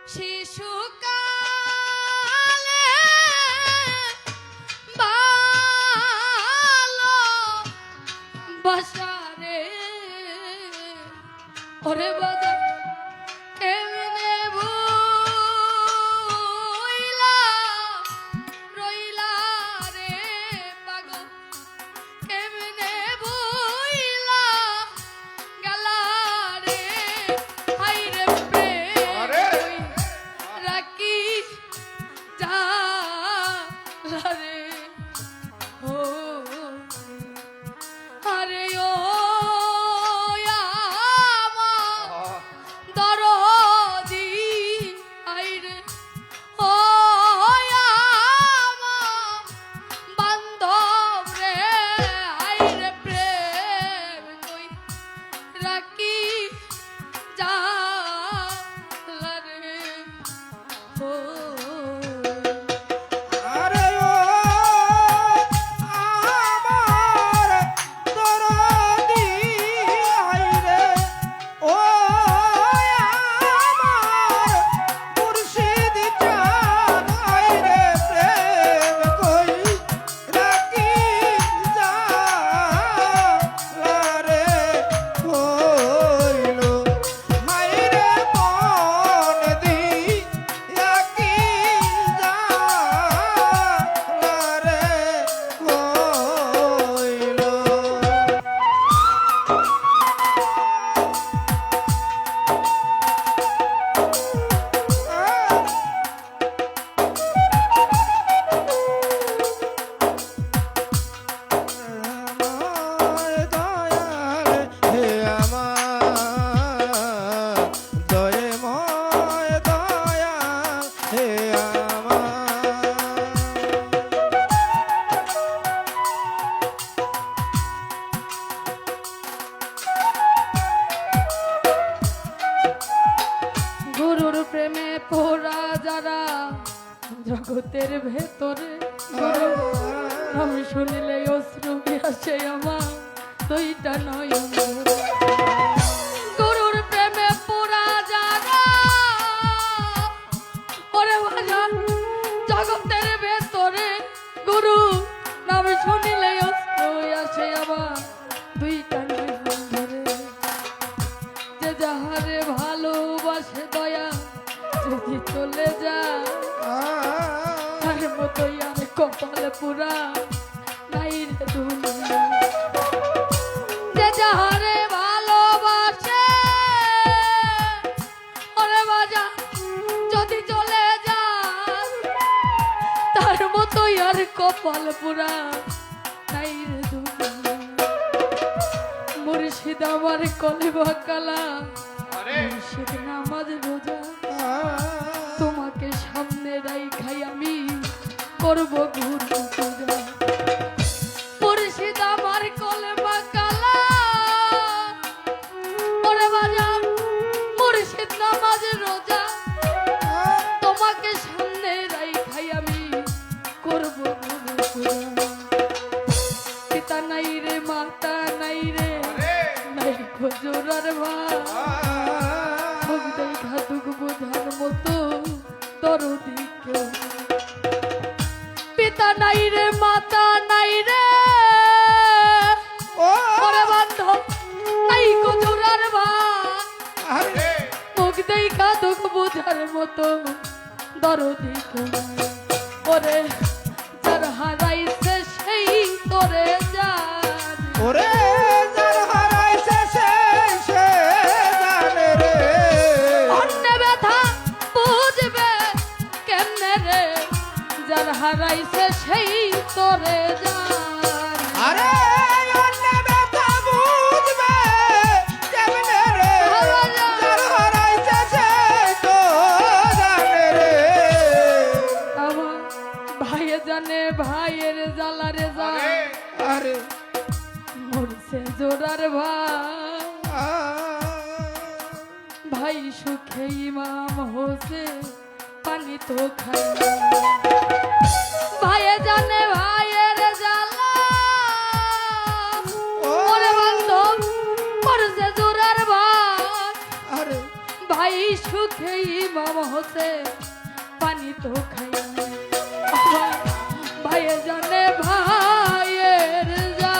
শিশুকালে ভালো বাসারে ওরে বাজা কেমনে ভুইলা রইলা রে পাগল কেমনে ভুইলা গেলা রে হাইরে প্রেম রাখি जाला রে ও আরে ও দরদি আইরে ও বান্ধব রে আইরে প্রেম কই রাখি जाला রে ও আরে ও আমার দরদি আইরে ও আমার মুর্শিদ চাঁদ আইরে প্রেম কই রাখি জালারে হইল হাইরে মন দি রাখি জালারে হইল আমার দয়াল হে আমার দয়াময় দয়াল হে আমার গুরুর প্রেমে পোড়া যারা জগতের ভেতরে গুরু আমি শুনিলে অশ্রু আসে আমার দুইটা নয়ন ভরে। গুরুর প্রেমে পোড়া যারা ওরে বাজান জগতের ভেতরে গুরু নাম শুনিলে অশ্রু আসে আমার দুইটা নয়ন ভরে। যে যাহারে ভালোবাসে দয়া যদি চলে যায় তার মতোই আমি কপালে পুরা নাই রে দুনিয়া। যে যাহারে ভালোবাসে ওরে বাজা যদি চলে যায় তার মতোই আর কপাল পুরা নাই রে দুনিয়া। মুর্শিদ আমার কলেবা কালা মুর্শিদ নামাজ রোজা তোমাকে সামনে রাইখাই আমি করব গুরু পূজা। মুর্শিদ আমার কলেবা কালা ওরে বাজান মুর্শিদ নামাজ রোজা তোমাকে সামনে রাইখাই আমি করব গুরু পূজা। পিতা নাই রে মাতা নাই রে নাই খোঁজরার ভাই ঘাতুক বোঝার মতো দরদি কেউ পিতা নাই রে মাতা নাই রে ওরে বান্ধব নাই খোঁজরার ভাই মুখ দেই ঘাতুক বোঝার মতো দরদি কেউ ওরে যার হারাইছে সেই তোরে জান ওরে যার হারাইছে সেই সে জানে রে অন্য ব্যথা বুঝবে কেমনে রে যার হারাইছে সেই তোরে জান আরে অন্য ব্যথা বুঝবে কেমনে রে যার হারাইছে সেই তো জানে রে আমার ভাইয়ে জানে ভাইয়ের জ্বালা রে জান আরে মরছে জোরার ভাই ভাই সুখে ইমাম হোসে পানি তো খাই ভাইয়ে জানে ভাইয়ের জ্বালা ওরে বান্ধব মরছে জোরার ভাই আরে ভাই সুখে ইমাম হোসেন পানি তো খাই আমার ভাইয়ে জানে ভাইয়ের জ্বালা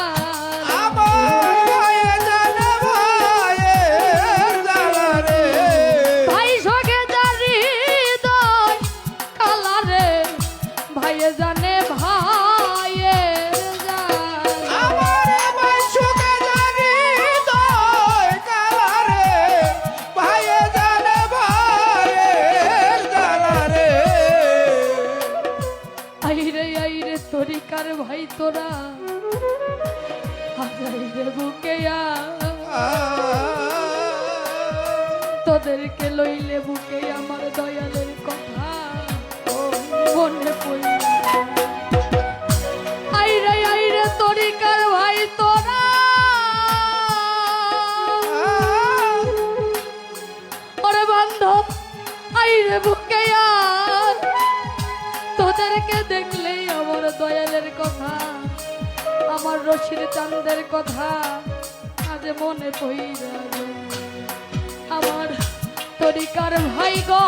আমার ভাইয়ে জানে ভাইয়ের জ্বালা রে। ভাই সখে জারি দয় কালা রে ভাইয়ে জানে ভাইয়ের জ্বালা আমার ভাই সুখে জানি দয় কালা রে, ভাইয়ে জানে ভাইয়ের জ্বালা রে। আইরে তরিকার ভাই তোরা আইরে বুকে তোদেরকে লইলে বুকে আমার দয়ালের কথা মনে পড়ে আইরে তরিকার ভাই তোরা ওরে বান্ধব আইরে বুকে তোদেরকে দেখলেই আমার দয়ালের কথা আমার রশির চাঁদের কথা আজ মনে পড়ে আমার তরিকার ভাই গো